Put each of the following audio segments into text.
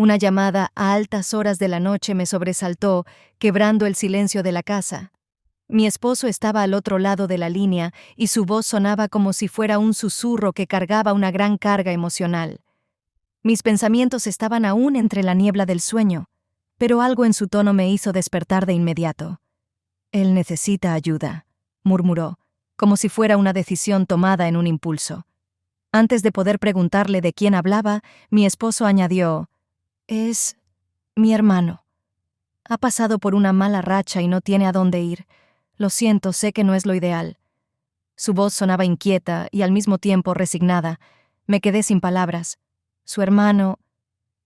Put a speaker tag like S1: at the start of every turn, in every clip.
S1: Una llamada a altas horas de la noche me sobresaltó, quebrando el silencio de la casa. Mi esposo estaba al otro lado de la línea y su voz sonaba como si fuera un susurro que cargaba una gran carga emocional. Mis pensamientos estaban aún entre la niebla del sueño, pero algo en su tono me hizo despertar de inmediato. «Él necesita ayuda», murmuró, como si fuera una decisión tomada en un impulso. Antes de poder preguntarle de quién hablaba, mi esposo añadió: «Es mi hermano. Ha pasado por una mala racha y no tiene a dónde ir. Lo siento, sé que no es lo ideal». Su voz sonaba inquieta y al mismo tiempo resignada. Me quedé sin palabras. Su hermano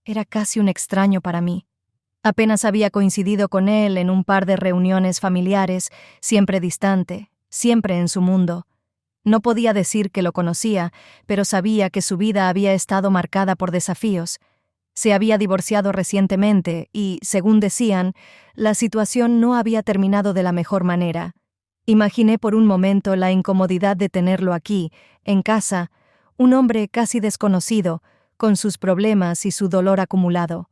S1: era casi un extraño para mí. Apenas había coincidido con él en un par de reuniones familiares, siempre distante, siempre en su mundo. No podía decir que lo conocía, pero sabía que su vida había estado marcada por desafíos. Se había divorciado recientemente y, según decían, la situación no había terminado de la mejor manera. Imaginé por un momento la incomodidad de tenerlo aquí, en casa, un hombre casi desconocido, con sus problemas y su dolor acumulado.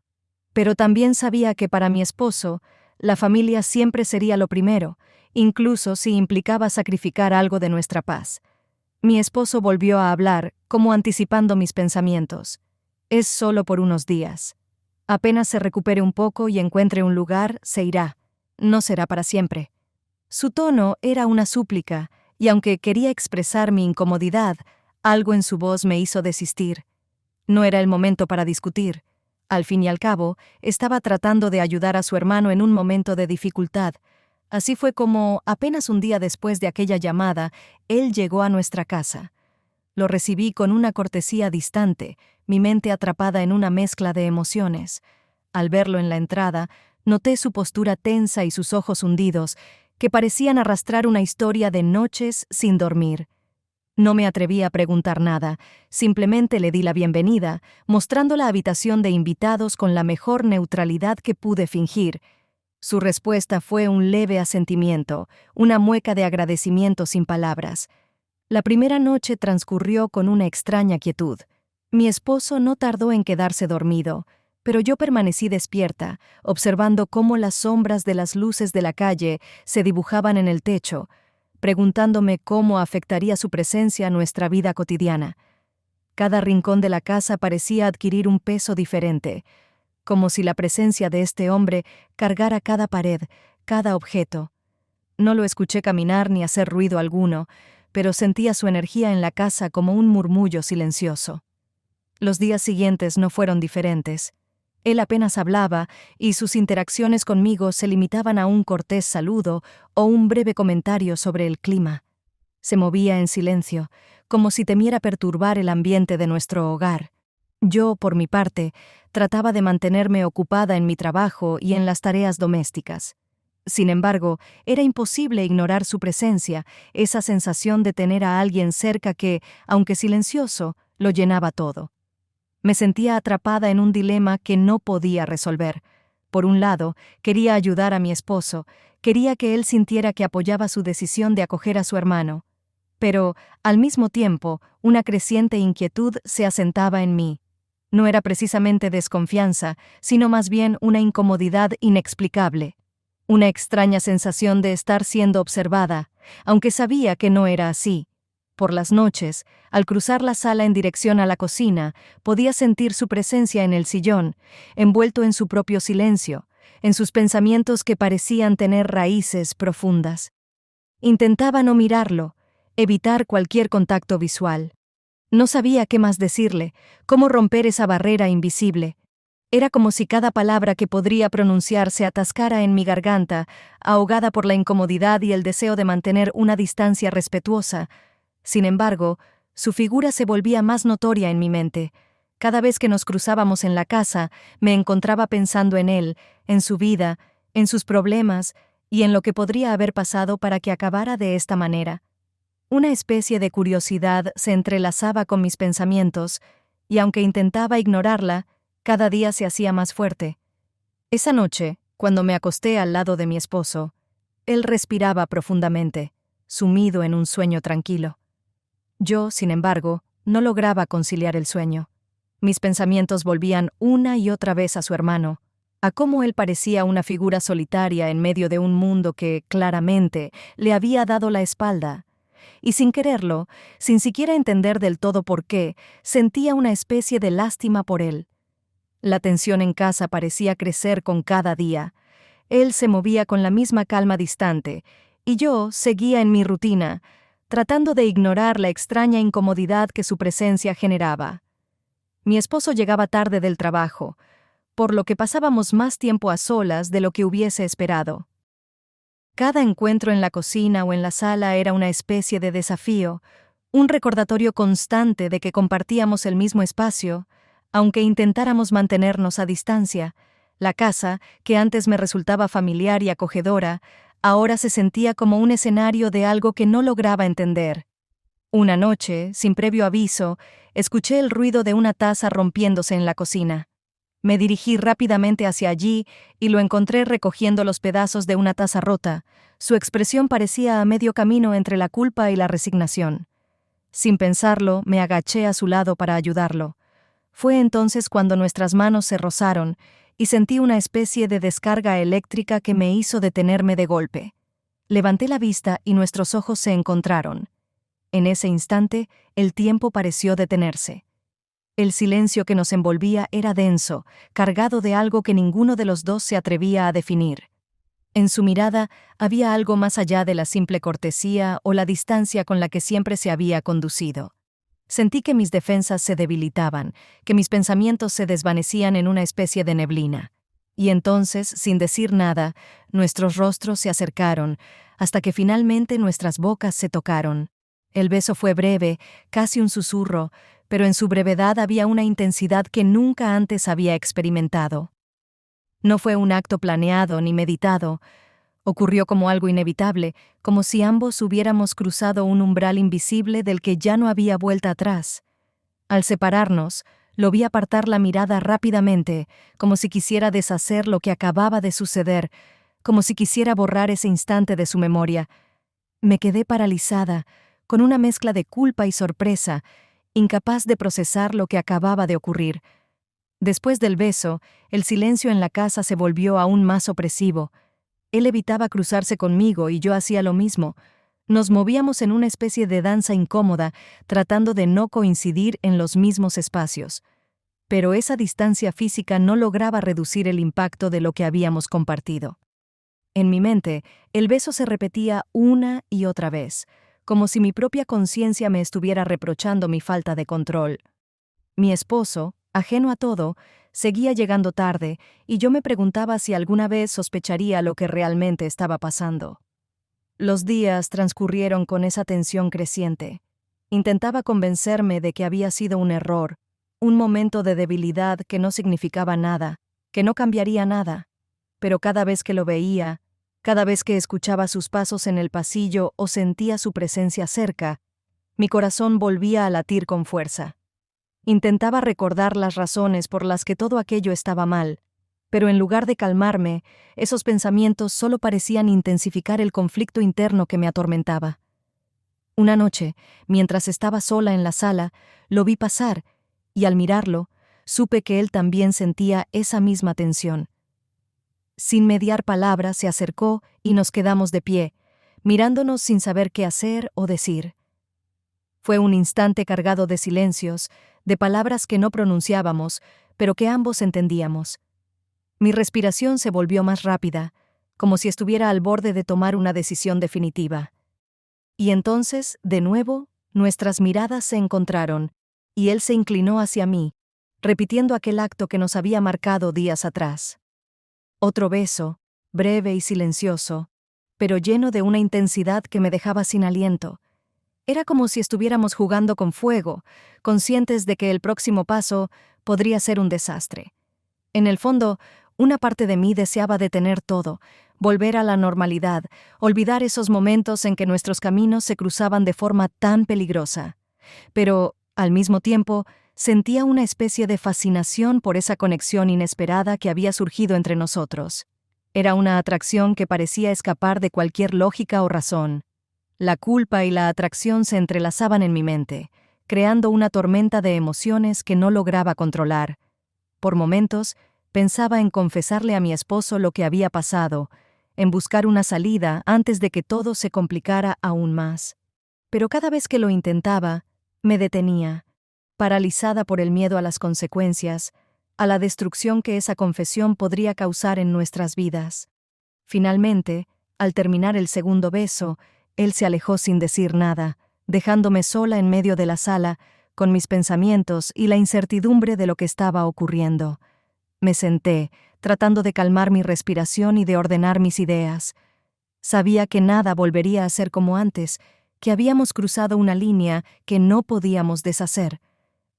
S1: Pero también sabía que para mi esposo, la familia siempre sería lo primero, incluso si implicaba sacrificar algo de nuestra paz. Mi esposo volvió a hablar, como anticipando mis pensamientos. «Es solo por unos días. Apenas se recupere un poco y encuentre un lugar, se irá. No será para siempre». Su tono era una súplica, y aunque quería expresar mi incomodidad, algo en su voz me hizo desistir. No era el momento para discutir. Al fin y al cabo, estaba tratando de ayudar a su hermano en un momento de dificultad. Así fue como, apenas un día después de aquella llamada, él llegó a nuestra casa. Lo recibí con una cortesía distante, mi mente atrapada en una mezcla de emociones. Al verlo en la entrada, noté su postura tensa y sus ojos hundidos, que parecían arrastrar una historia de noches sin dormir. No me atreví a preguntar nada, simplemente le di la bienvenida, mostrando la habitación de invitados con la mejor neutralidad que pude fingir. Su respuesta fue un leve asentimiento, una mueca de agradecimiento sin palabras. La primera noche transcurrió con una extraña quietud. Mi esposo no tardó en quedarse dormido, pero yo permanecí despierta, observando cómo las sombras de las luces de la calle se dibujaban en el techo, preguntándome cómo afectaría su presencia a nuestra vida cotidiana. Cada rincón de la casa parecía adquirir un peso diferente, como si la presencia de este hombre cargara cada pared, cada objeto. No lo escuché caminar ni hacer ruido alguno, pero sentía su energía en la casa como un murmullo silencioso. Los días siguientes no fueron diferentes. Él apenas hablaba y sus interacciones conmigo se limitaban a un cortés saludo o un breve comentario sobre el clima. Se movía en silencio, como si temiera perturbar el ambiente de nuestro hogar. Yo, por mi parte, trataba de mantenerme ocupada en mi trabajo y en las tareas domésticas. Sin embargo, era imposible ignorar su presencia, esa sensación de tener a alguien cerca que, aunque silencioso, lo llenaba todo. Me sentía atrapada en un dilema que no podía resolver. Por un lado, quería ayudar a mi esposo, quería que él sintiera que apoyaba su decisión de acoger a su hermano. Pero, al mismo tiempo, una creciente inquietud se asentaba en mí. No era precisamente desconfianza, sino más bien una incomodidad inexplicable. Una extraña sensación de estar siendo observada, aunque sabía que no era así. Por las noches, al cruzar la sala en dirección a la cocina, podía sentir su presencia en el sillón, envuelto en su propio silencio, en sus pensamientos que parecían tener raíces profundas. Intentaba no mirarlo, evitar cualquier contacto visual. No sabía qué más decirle, cómo romper esa barrera invisible. Era como si cada palabra que podría pronunciar se atascara en mi garganta, ahogada por la incomodidad y el deseo de mantener una distancia respetuosa. Sin embargo, su figura se volvía más notoria en mi mente. Cada vez que nos cruzábamos en la casa, me encontraba pensando en él, en su vida, en sus problemas y en lo que podría haber pasado para que acabara de esta manera. Una especie de curiosidad se entrelazaba con mis pensamientos, y aunque intentaba ignorarla, cada día se hacía más fuerte. Esa noche, cuando me acosté al lado de mi esposo, él respiraba profundamente, sumido en un sueño tranquilo. Yo, sin embargo, no lograba conciliar el sueño. Mis pensamientos volvían una y otra vez a su hermano, a cómo él parecía una figura solitaria en medio de un mundo que, claramente, le había dado la espalda. Y sin quererlo, sin siquiera entender del todo por qué, sentía una especie de lástima por él. La tensión en casa parecía crecer con cada día. Él se movía con la misma calma distante, y yo seguía en mi rutina, tratando de ignorar la extraña incomodidad que su presencia generaba. Mi esposo llegaba tarde del trabajo, por lo que pasábamos más tiempo a solas de lo que hubiese esperado. Cada encuentro en la cocina o en la sala era una especie de desafío, un recordatorio constante de que compartíamos el mismo espacio, aunque intentáramos mantenernos a distancia. La casa, que antes me resultaba familiar y acogedora, ahora se sentía como un escenario de algo que no lograba entender. Una noche, sin previo aviso, escuché el ruido de una taza rompiéndose en la cocina. Me dirigí rápidamente hacia allí y lo encontré recogiendo los pedazos de una taza rota. Su expresión parecía a medio camino entre la culpa y la resignación. Sin pensarlo, me agaché a su lado para ayudarlo. Fue entonces cuando nuestras manos se rozaron y sentí una especie de descarga eléctrica que me hizo detenerme de golpe. Levanté la vista y nuestros ojos se encontraron. En ese instante, el tiempo pareció detenerse. El silencio que nos envolvía era denso, cargado de algo que ninguno de los dos se atrevía a definir. En su mirada había algo más allá de la simple cortesía o la distancia con la que siempre se había conducido. Sentí que mis defensas se debilitaban, que mis pensamientos se desvanecían en una especie de neblina. Y entonces, sin decir nada, nuestros rostros se acercaron, hasta que finalmente nuestras bocas se tocaron. El beso fue breve, casi un susurro, pero en su brevedad había una intensidad que nunca antes había experimentado. No fue un acto planeado ni meditado. Ocurrió como algo inevitable, como si ambos hubiéramos cruzado un umbral invisible del que ya no había vuelta atrás. Al separarnos, lo vi apartar la mirada rápidamente, como si quisiera deshacer lo que acababa de suceder, como si quisiera borrar ese instante de su memoria. Me quedé paralizada, con una mezcla de culpa y sorpresa, incapaz de procesar lo que acababa de ocurrir. Después del beso, el silencio en la casa se volvió aún más opresivo. Él evitaba cruzarse conmigo y yo hacía lo mismo. Nos movíamos en una especie de danza incómoda, tratando de no coincidir en los mismos espacios. Pero esa distancia física no lograba reducir el impacto de lo que habíamos compartido. En mi mente, el beso se repetía una y otra vez, como si mi propia conciencia me estuviera reprochando mi falta de control. Mi esposo, ajeno a todo, seguía llegando tarde, y yo me preguntaba si alguna vez sospecharía lo que realmente estaba pasando. Los días transcurrieron con esa tensión creciente. Intentaba convencerme de que había sido un error, un momento de debilidad que no significaba nada, que no cambiaría nada. Pero cada vez que lo veía, cada vez que escuchaba sus pasos en el pasillo o sentía su presencia cerca, mi corazón volvía a latir con fuerza. Intentaba recordar las razones por las que todo aquello estaba mal, pero en lugar de calmarme, esos pensamientos solo parecían intensificar el conflicto interno que me atormentaba. Una noche, mientras estaba sola en la sala, lo vi pasar, y al mirarlo, supe que él también sentía esa misma tensión. Sin mediar palabra, se acercó y nos quedamos de pie, mirándonos sin saber qué hacer o decir. Fue un instante cargado de silencios, de palabras que no pronunciábamos, pero que ambos entendíamos. Mi respiración se volvió más rápida, como si estuviera al borde de tomar una decisión definitiva. Y entonces, de nuevo, nuestras miradas se encontraron, y él se inclinó hacia mí, repitiendo aquel acto que nos había marcado días atrás. Otro beso, breve y silencioso, pero lleno de una intensidad que me dejaba sin aliento. Era como si estuviéramos jugando con fuego, conscientes de que el próximo paso podría ser un desastre. En el fondo, una parte de mí deseaba detener todo, volver a la normalidad, olvidar esos momentos en que nuestros caminos se cruzaban de forma tan peligrosa. Pero, al mismo tiempo, sentía una especie de fascinación por esa conexión inesperada que había surgido entre nosotros. Era una atracción que parecía escapar de cualquier lógica o razón. La culpa y la atracción se entrelazaban en mi mente, creando una tormenta de emociones que no lograba controlar. Por momentos, pensaba en confesarle a mi esposo lo que había pasado, en buscar una salida antes de que todo se complicara aún más. Pero cada vez que lo intentaba, me detenía, paralizada por el miedo a las consecuencias, a la destrucción que esa confesión podría causar en nuestras vidas. Finalmente, al terminar el segundo beso, él se alejó sin decir nada, dejándome sola en medio de la sala, con mis pensamientos y la incertidumbre de lo que estaba ocurriendo. Me senté, tratando de calmar mi respiración y de ordenar mis ideas. Sabía que nada volvería a ser como antes, que habíamos cruzado una línea que no podíamos deshacer.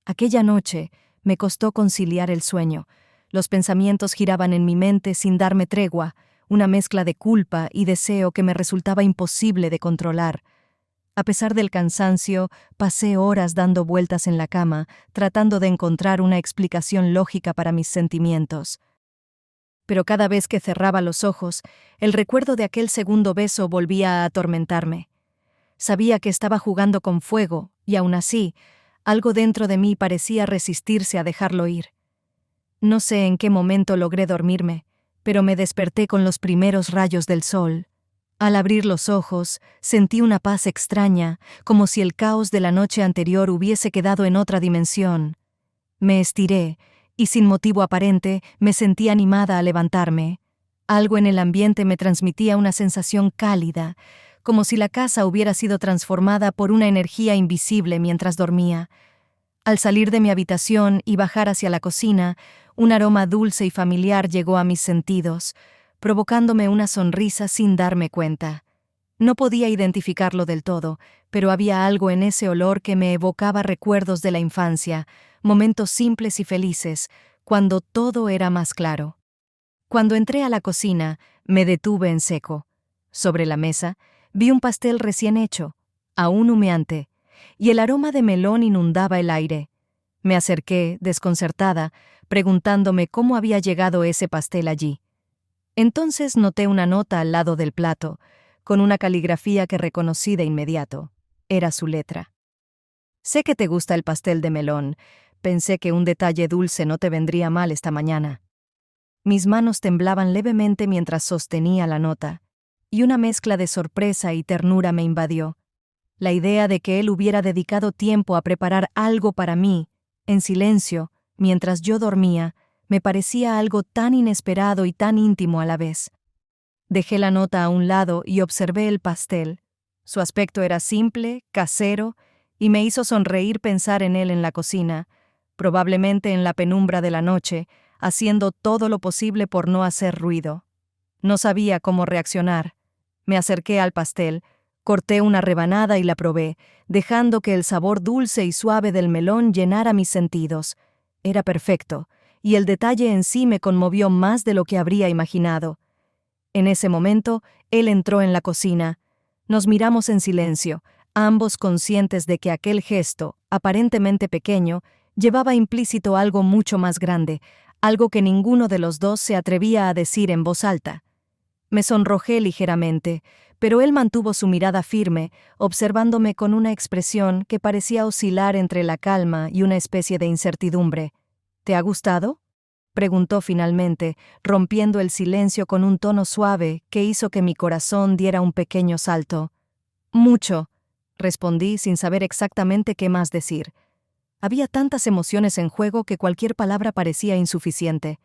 S1: Aquella noche me costó conciliar el sueño. Los pensamientos giraban en mi mente sin darme tregua, una mezcla de culpa y deseo que me resultaba imposible de controlar. A pesar del cansancio, pasé horas dando vueltas en la cama, tratando de encontrar una explicación lógica para mis sentimientos. Pero cada vez que cerraba los ojos, el recuerdo de aquel segundo beso volvía a atormentarme. Sabía que estaba jugando con fuego, y aún así, algo dentro de mí parecía resistirse a dejarlo ir. No sé en qué momento logré dormirme, pero me desperté con los primeros rayos del sol. Al abrir los ojos, sentí una paz extraña, como si el caos de la noche anterior hubiese quedado en otra dimensión. Me estiré, y sin motivo aparente, me sentí animada a levantarme. Algo en el ambiente me transmitía una sensación cálida, como si la casa hubiera sido transformada por una energía invisible mientras dormía. Al salir de mi habitación y bajar hacia la cocina, un aroma dulce y familiar llegó a mis sentidos, provocándome una sonrisa sin darme cuenta. No podía identificarlo del todo, pero había algo en ese olor que me evocaba recuerdos de la infancia, momentos simples y felices, cuando todo era más claro. Cuando entré a la cocina, me detuve en seco. Sobre la mesa, vi un pastel recién hecho, aún humeante, y el aroma de melón inundaba el aire. Me acerqué, desconcertada, preguntándome cómo había llegado ese pastel allí. Entonces noté una nota al lado del plato, con una caligrafía que reconocí de inmediato. Era su letra. Sé que te gusta el pastel de melón. Pensé que un detalle dulce no te vendría mal esta mañana. Mis manos temblaban levemente mientras sostenía la nota, y una mezcla de sorpresa y ternura me invadió. La idea de que él hubiera dedicado tiempo a preparar algo para mí, en silencio, mientras yo dormía, me parecía algo tan inesperado y tan íntimo a la vez. Dejé la nota a un lado y observé el pastel. Su aspecto era simple, casero, y me hizo sonreír pensar en él en la cocina, probablemente en la penumbra de la noche, haciendo todo lo posible por no hacer ruido. No sabía cómo reaccionar. Me acerqué al pastel, corté una rebanada y la probé, dejando que el sabor dulce y suave del melón llenara mis sentidos. Era perfecto, y el detalle en sí me conmovió más de lo que habría imaginado. En ese momento, él entró en la cocina. Nos miramos en silencio, ambos conscientes de que aquel gesto, aparentemente pequeño, llevaba implícito algo mucho más grande, algo que ninguno de los dos se atrevía a decir en voz alta. Me sonrojé ligeramente, pero él mantuvo su mirada firme, observándome con una expresión que parecía oscilar entre la calma y una especie de incertidumbre. ¿Te ha gustado?, preguntó finalmente, rompiendo el silencio con un tono suave que hizo que mi corazón diera un pequeño salto. Mucho, respondí sin saber exactamente qué más decir. Había tantas emociones en juego que cualquier palabra parecía insuficiente.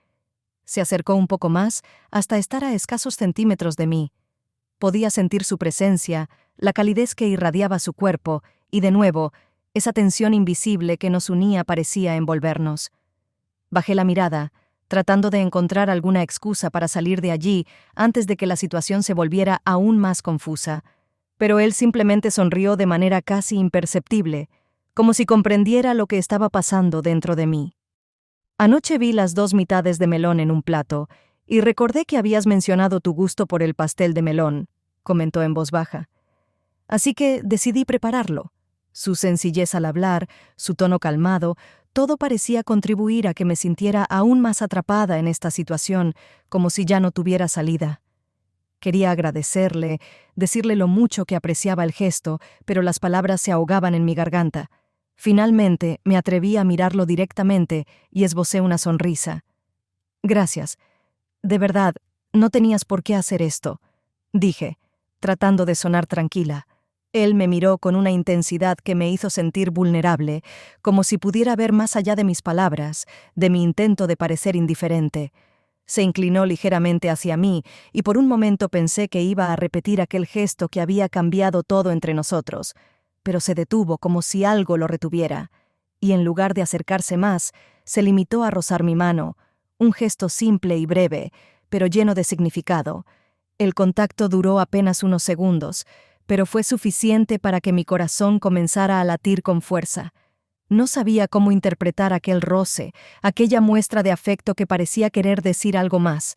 S1: Se acercó un poco más, hasta estar a escasos centímetros de mí. Podía sentir su presencia, la calidez que irradiaba su cuerpo, y de nuevo, esa tensión invisible que nos unía parecía envolvernos. Bajé la mirada, tratando de encontrar alguna excusa para salir de allí antes de que la situación se volviera aún más confusa. Pero él simplemente sonrió de manera casi imperceptible, como si comprendiera lo que estaba pasando dentro de mí. Anoche vi las 2 mitades de melón en un plato, y recordé que habías mencionado tu gusto por el pastel de melón, comentó en voz baja. Así que decidí prepararlo. Su sencillez al hablar, su tono calmado, todo parecía contribuir a que me sintiera aún más atrapada en esta situación, como si ya no tuviera salida. Quería agradecerle, decirle lo mucho que apreciaba el gesto, pero las palabras se ahogaban en mi garganta. Finalmente, me atreví a mirarlo directamente y esbocé una sonrisa. Gracias. De verdad, no tenías por qué hacer esto, dije, tratando de sonar tranquila. Él me miró con una intensidad que me hizo sentir vulnerable, como si pudiera ver más allá de mis palabras, de mi intento de parecer indiferente. Se inclinó ligeramente hacia mí, y por un momento pensé que iba a repetir aquel gesto que había cambiado todo entre nosotros, pero se detuvo como si algo lo retuviera, y en lugar de acercarse más, se limitó a rozar mi mano, un gesto simple y breve, pero lleno de significado. El contacto duró apenas unos segundos, pero fue suficiente para que mi corazón comenzara a latir con fuerza. No sabía cómo interpretar aquel roce, aquella muestra de afecto que parecía querer decir algo más.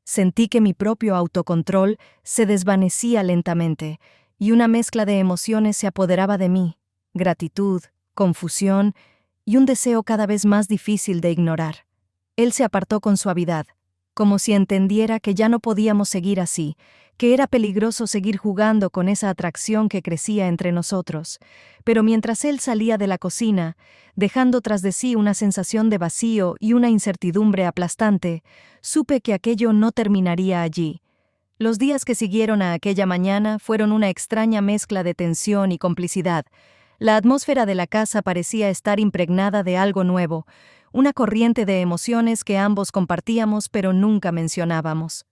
S1: Sentí que mi propio autocontrol se desvanecía lentamente, y una mezcla de emociones se apoderaba de mí: gratitud, confusión y un deseo cada vez más difícil de ignorar. Él se apartó con suavidad, como si entendiera que ya no podíamos seguir así, que era peligroso seguir jugando con esa atracción que crecía entre nosotros. Pero mientras él salía de la cocina, dejando tras de sí una sensación de vacío y una incertidumbre aplastante, supe que aquello no terminaría allí. Los días que siguieron a aquella mañana fueron una extraña mezcla de tensión y complicidad. La atmósfera de la casa parecía estar impregnada de algo nuevo, una corriente de emociones que ambos compartíamos pero nunca mencionábamos.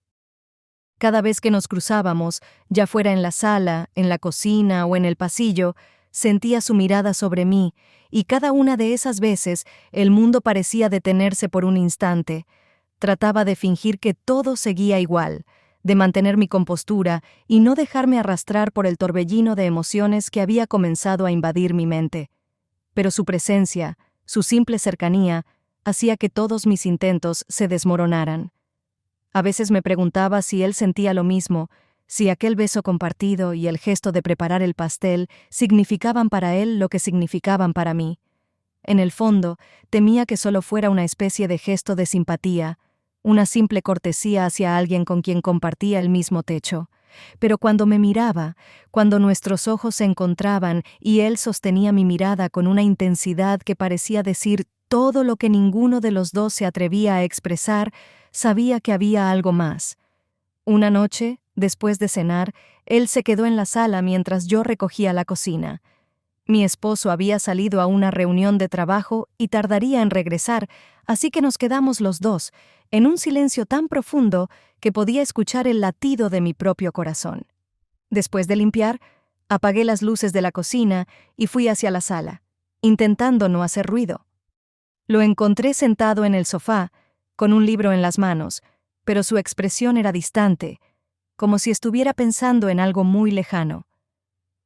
S1: Cada vez que nos cruzábamos, ya fuera en la sala, en la cocina o en el pasillo, sentía su mirada sobre mí, y cada una de esas veces el mundo parecía detenerse por un instante. Trataba de fingir que todo seguía igual, de mantener mi compostura y no dejarme arrastrar por el torbellino de emociones que había comenzado a invadir mi mente. Pero su presencia, su simple cercanía, hacía que todos mis intentos se desmoronaran. A veces me preguntaba si él sentía lo mismo, si aquel beso compartido y el gesto de preparar el pastel significaban para él lo que significaban para mí. En el fondo, temía que solo fuera una especie de gesto de simpatía, una simple cortesía hacia alguien con quien compartía el mismo techo. Pero cuando me miraba, cuando nuestros ojos se encontraban y él sostenía mi mirada con una intensidad que parecía decir todo lo que ninguno de los dos se atrevía a expresar, sabía que había algo más. Una noche, después de cenar, él se quedó en la sala mientras yo recogía la cocina. Mi esposo había salido a una reunión de trabajo y tardaría en regresar, así que nos quedamos los dos, en un silencio tan profundo que podía escuchar el latido de mi propio corazón. Después de limpiar, apagué las luces de la cocina y fui hacia la sala, intentando no hacer ruido. Lo encontré sentado en el sofá, con un libro en las manos, pero su expresión era distante, como si estuviera pensando en algo muy lejano.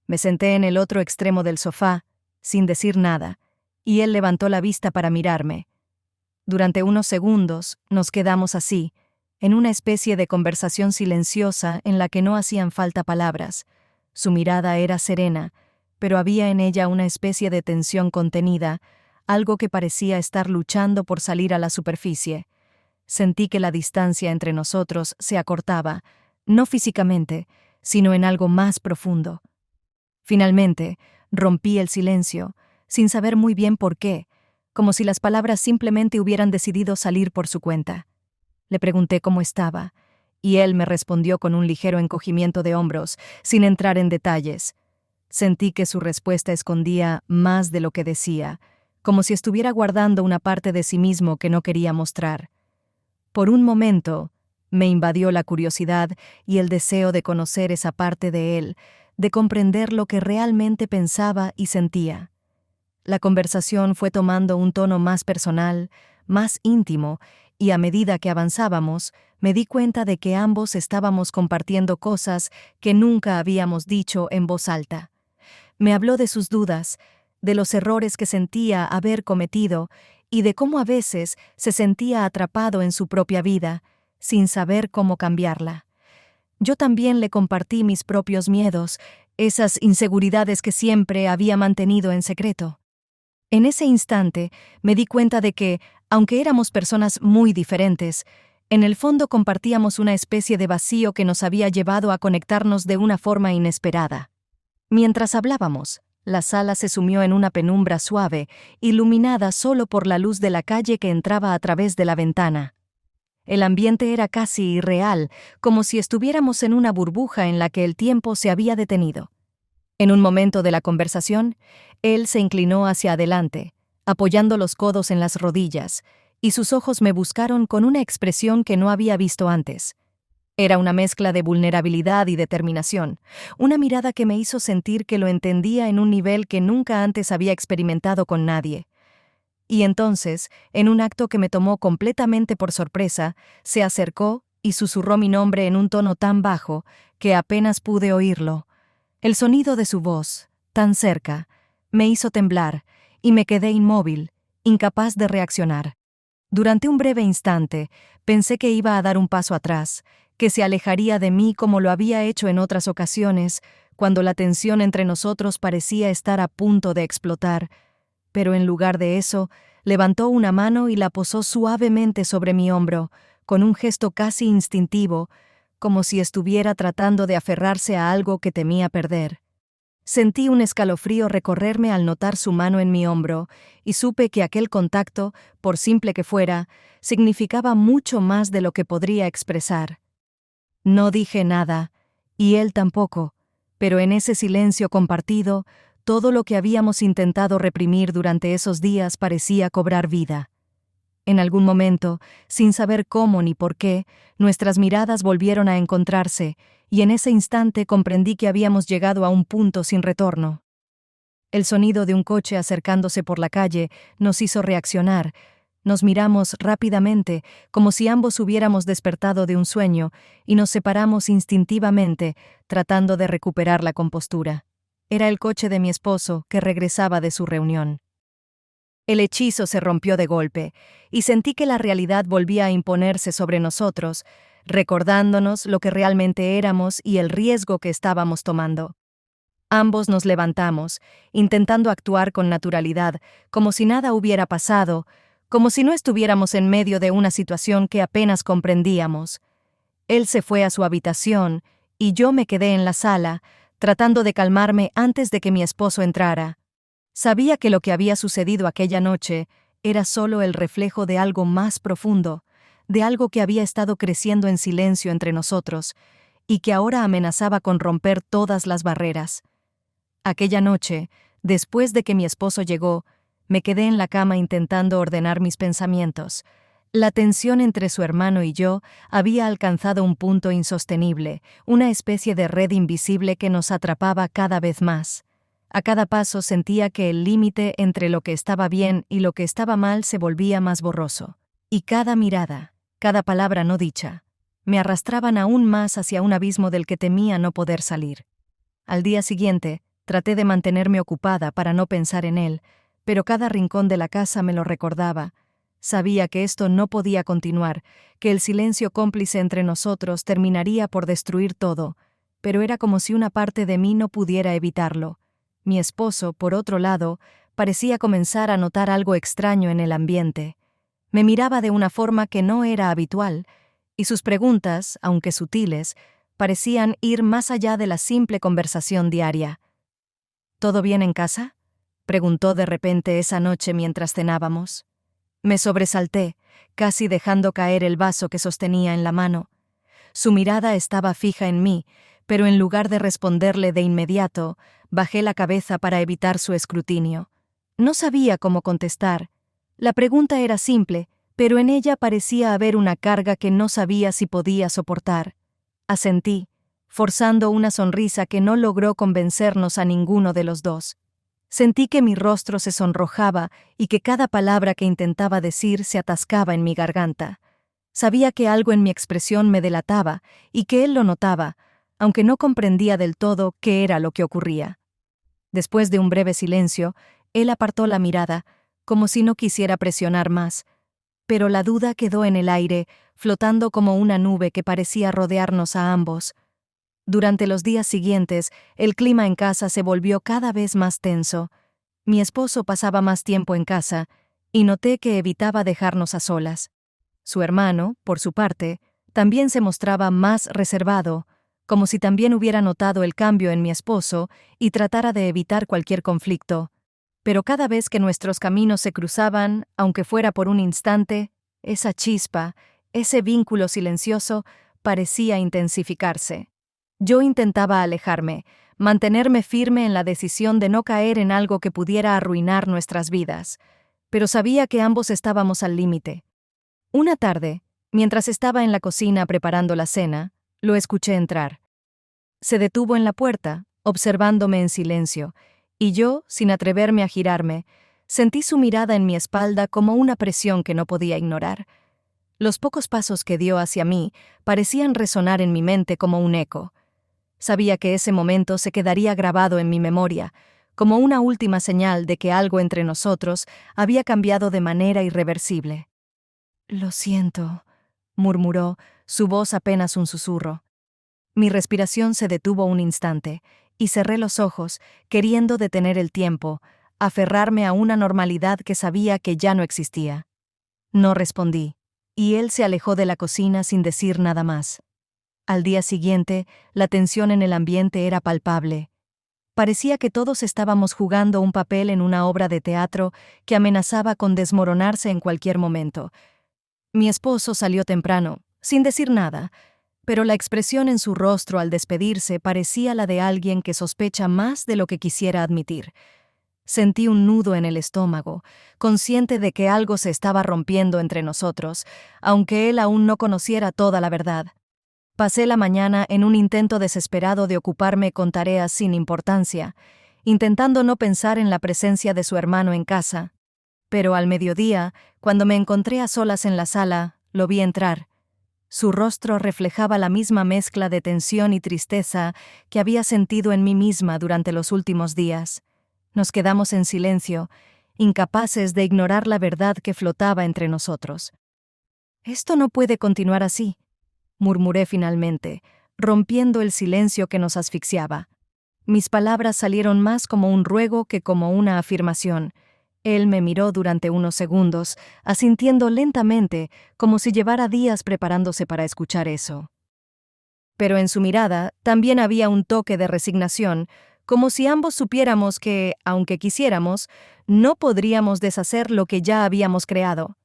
S1: Me senté en el otro extremo del sofá, sin decir nada, y él levantó la vista para mirarme. Durante unos segundos nos quedamos así, en una especie de conversación silenciosa en la que no hacían falta palabras. Su mirada era serena, pero había en ella una especie de tensión contenida, algo que parecía estar luchando por salir a la superficie. Sentí que la distancia entre nosotros se acortaba, no físicamente, sino en algo más profundo. Finalmente, rompí el silencio, sin saber muy bien por qué, como si las palabras simplemente hubieran decidido salir por su cuenta. Le pregunté cómo estaba, y él me respondió con un ligero encogimiento de hombros, sin entrar en detalles. Sentí que su respuesta escondía más de lo que decía, como si estuviera guardando una parte de sí mismo que no quería mostrar. Por un momento, me invadió la curiosidad y el deseo de conocer esa parte de él, de comprender lo que realmente pensaba y sentía. La conversación fue tomando un tono más personal, más íntimo, y a medida que avanzábamos, me di cuenta de que ambos estábamos compartiendo cosas que nunca habíamos dicho en voz alta. Me habló de sus dudas, de los errores que sentía haber cometido y de cómo a veces se sentía atrapado en su propia vida, sin saber cómo cambiarla. Yo también le compartí mis propios miedos, esas inseguridades que siempre había mantenido en secreto. En ese instante me di cuenta de que, aunque éramos personas muy diferentes, en el fondo compartíamos una especie de vacío que nos había llevado a conectarnos de una forma inesperada. Mientras hablábamos, la sala se sumió en una penumbra suave, iluminada solo por la luz de la calle que entraba a través de la ventana. El ambiente era casi irreal, como si estuviéramos en una burbuja en la que el tiempo se había detenido. En un momento de la conversación, él se inclinó hacia adelante, apoyando los codos en las rodillas, y sus ojos me buscaron con una expresión que no había visto antes. Era una mezcla de vulnerabilidad y determinación, una mirada que me hizo sentir que lo entendía en un nivel que nunca antes había experimentado con nadie. Y entonces, en un acto que me tomó completamente por sorpresa, se acercó y susurró mi nombre en un tono tan bajo que apenas pude oírlo. El sonido de su voz, tan cerca, me hizo temblar y me quedé inmóvil, incapaz de reaccionar. Durante un breve instante, pensé que iba a dar un paso atrás, que se alejaría de mí como lo había hecho en otras ocasiones, cuando la tensión entre nosotros parecía estar a punto de explotar. Pero en lugar de eso, levantó una mano y la posó suavemente sobre mi hombro, con un gesto casi instintivo, como si estuviera tratando de aferrarse a algo que temía perder. Sentí un escalofrío recorrerme al notar su mano en mi hombro, y supe que aquel contacto, por simple que fuera, significaba mucho más de lo que podría expresar. No dije nada, y él tampoco, pero en ese silencio compartido, todo lo que habíamos intentado reprimir durante esos días parecía cobrar vida. En algún momento, sin saber cómo ni por qué, nuestras miradas volvieron a encontrarse, y en ese instante comprendí que habíamos llegado a un punto sin retorno. El sonido de un coche acercándose por la calle nos hizo reaccionar. Nos miramos rápidamente, como si ambos hubiéramos despertado de un sueño, y nos separamos instintivamente, tratando de recuperar la compostura. Era el coche de mi esposo, que regresaba de su reunión. El hechizo se rompió de golpe, y sentí que la realidad volvía a imponerse sobre nosotros, recordándonos lo que realmente éramos y el riesgo que estábamos tomando. Ambos nos levantamos, intentando actuar con naturalidad, como si nada hubiera pasado, como si no estuviéramos en medio de una situación que apenas comprendíamos. Él se fue a su habitación, y yo me quedé en la sala, tratando de calmarme antes de que mi esposo entrara. Sabía que lo que había sucedido aquella noche era solo el reflejo de algo más profundo, de algo que había estado creciendo en silencio entre nosotros, y que ahora amenazaba con romper todas las barreras. Aquella noche, después de que mi esposo llegó, me quedé en la cama intentando ordenar mis pensamientos. La tensión entre su hermano y yo había alcanzado un punto insostenible, una especie de red invisible que nos atrapaba cada vez más. A cada paso sentía que el límite entre lo que estaba bien y lo que estaba mal se volvía más borroso. Y cada mirada, cada palabra no dicha, me arrastraban aún más hacia un abismo del que temía no poder salir. Al día siguiente, traté de mantenerme ocupada para no pensar en él, pero cada rincón de la casa me lo recordaba. Sabía que esto no podía continuar, que el silencio cómplice entre nosotros terminaría por destruir todo, pero era como si una parte de mí no pudiera evitarlo. Mi esposo, por otro lado, parecía comenzar a notar algo extraño en el ambiente. Me miraba de una forma que no era habitual, y sus preguntas, aunque sutiles, parecían ir más allá de la simple conversación diaria. ¿Todo bien en casa?, preguntó de repente esa noche mientras cenábamos. Me sobresalté, casi dejando caer el vaso que sostenía en la mano. Su mirada estaba fija en mí, pero en lugar de responderle de inmediato, bajé la cabeza para evitar su escrutinio. No sabía cómo contestar. La pregunta era simple, pero en ella parecía haber una carga que no sabía si podía soportar. Asentí, forzando una sonrisa que no logró convencernos a ninguno de los dos. Sentí que mi rostro se sonrojaba y que cada palabra que intentaba decir se atascaba en mi garganta. Sabía que algo en mi expresión me delataba y que él lo notaba, aunque no comprendía del todo qué era lo que ocurría. Después de un breve silencio, él apartó la mirada, como si no quisiera presionar más, pero la duda quedó en el aire, flotando como una nube que parecía rodearnos a ambos. Durante los días siguientes, el clima en casa se volvió cada vez más tenso. Mi esposo pasaba más tiempo en casa, y noté que evitaba dejarnos a solas. Su hermano, por su parte, también se mostraba más reservado, como si también hubiera notado el cambio en mi esposo y tratara de evitar cualquier conflicto. Pero cada vez que nuestros caminos se cruzaban, aunque fuera por un instante, esa chispa, ese vínculo silencioso, parecía intensificarse. Yo intentaba alejarme, mantenerme firme en la decisión de no caer en algo que pudiera arruinar nuestras vidas, pero sabía que ambos estábamos al límite. Una tarde, mientras estaba en la cocina preparando la cena, lo escuché entrar. Se detuvo en la puerta, observándome en silencio, y yo, sin atreverme a girarme, sentí su mirada en mi espalda como una presión que no podía ignorar. Los pocos pasos que dio hacia mí parecían resonar en mi mente como un eco. Sabía que ese momento se quedaría grabado en mi memoria, como una última señal de que algo entre nosotros había cambiado de manera irreversible. «Lo siento», murmuró, su voz apenas un susurro. Mi respiración se detuvo un instante, y cerré los ojos, queriendo detener el tiempo, aferrarme a una normalidad que sabía que ya no existía. No respondí, y él se alejó de la cocina sin decir nada más. Al día siguiente, la tensión en el ambiente era palpable. Parecía que todos estábamos jugando un papel en una obra de teatro que amenazaba con desmoronarse en cualquier momento. Mi esposo salió temprano, sin decir nada, pero la expresión en su rostro al despedirse parecía la de alguien que sospecha más de lo que quisiera admitir. Sentí un nudo en el estómago, consciente de que algo se estaba rompiendo entre nosotros, aunque él aún no conociera toda la verdad. Pasé la mañana en un intento desesperado de ocuparme con tareas sin importancia, intentando no pensar en la presencia de su hermano en casa. Pero al mediodía, cuando me encontré a solas en la sala, lo vi entrar. Su rostro reflejaba la misma mezcla de tensión y tristeza que había sentido en mí misma durante los últimos días. Nos quedamos en silencio, incapaces de ignorar la verdad que flotaba entre nosotros. «Esto no puede continuar así», murmuré finalmente, rompiendo el silencio que nos asfixiaba. Mis palabras salieron más como un ruego que como una afirmación. Él me miró durante unos segundos, asintiendo lentamente, como si llevara días preparándose para escuchar eso. Pero en su mirada también había un toque de resignación, como si ambos supiéramos que, aunque quisiéramos, no podríamos deshacer lo que ya habíamos creado.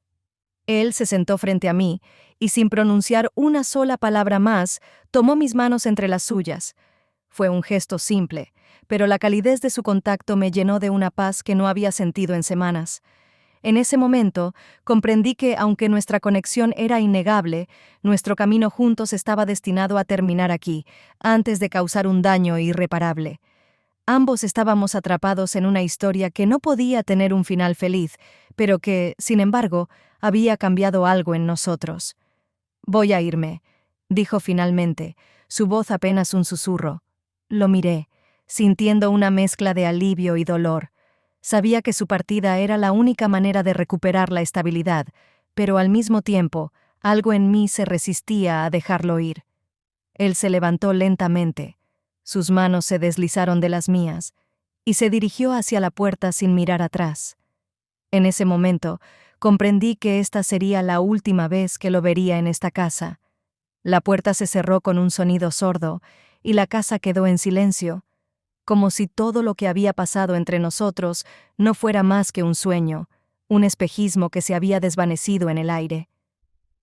S1: Él se sentó frente a mí, y sin pronunciar una sola palabra más, tomó mis manos entre las suyas. Fue un gesto simple, pero la calidez de su contacto me llenó de una paz que no había sentido en semanas. En ese momento, comprendí que, aunque nuestra conexión era innegable, nuestro camino juntos estaba destinado a terminar aquí, antes de causar un daño irreparable. Ambos estábamos atrapados en una historia que no podía tener un final feliz, pero que, sin embargo, había cambiado algo en nosotros. «Voy a irme», dijo finalmente, su voz apenas un susurro. Lo miré, sintiendo una mezcla de alivio y dolor. Sabía que su partida era la única manera de recuperar la estabilidad, pero al mismo tiempo, algo en mí se resistía a dejarlo ir. Él se levantó lentamente. Sus manos se deslizaron de las mías, y se dirigió hacia la puerta sin mirar atrás. En ese momento, comprendí que esta sería la última vez que lo vería en esta casa. La puerta se cerró con un sonido sordo, y la casa quedó en silencio, como si todo lo que había pasado entre nosotros no fuera más que un sueño, un espejismo que se había desvanecido en el aire.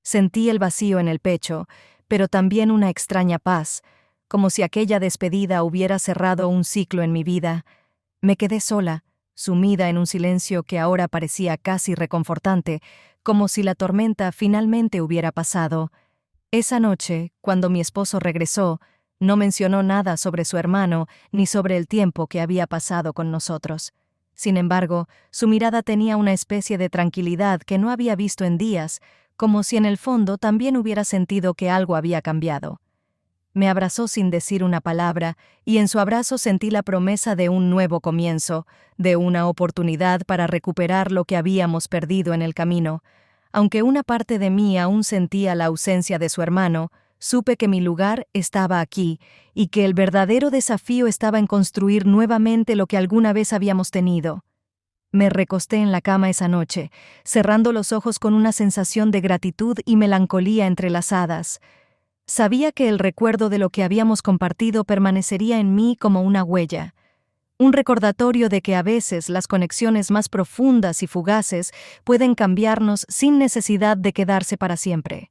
S1: Sentí el vacío en el pecho, pero también una extraña paz, como si aquella despedida hubiera cerrado un ciclo en mi vida. Me quedé sola, sumida en un silencio que ahora parecía casi reconfortante, como si la tormenta finalmente hubiera pasado. Esa noche, cuando mi esposo regresó, no mencionó nada sobre su hermano ni sobre el tiempo que había pasado con nosotros. Sin embargo, su mirada tenía una especie de tranquilidad que no había visto en días, como si en el fondo también hubiera sentido que algo había cambiado. Me abrazó sin decir una palabra, y en su abrazo sentí la promesa de un nuevo comienzo, de una oportunidad para recuperar lo que habíamos perdido en el camino. Aunque una parte de mí aún sentía la ausencia de su hermano, supe que mi lugar estaba aquí, y que el verdadero desafío estaba en construir nuevamente lo que alguna vez habíamos tenido. Me recosté en la cama esa noche, cerrando los ojos con una sensación de gratitud y melancolía entrelazadas. Sabía que el recuerdo de lo que habíamos compartido permanecería en mí como una huella, un recordatorio de que a veces las conexiones más profundas y fugaces pueden cambiarnos sin necesidad de quedarse para siempre.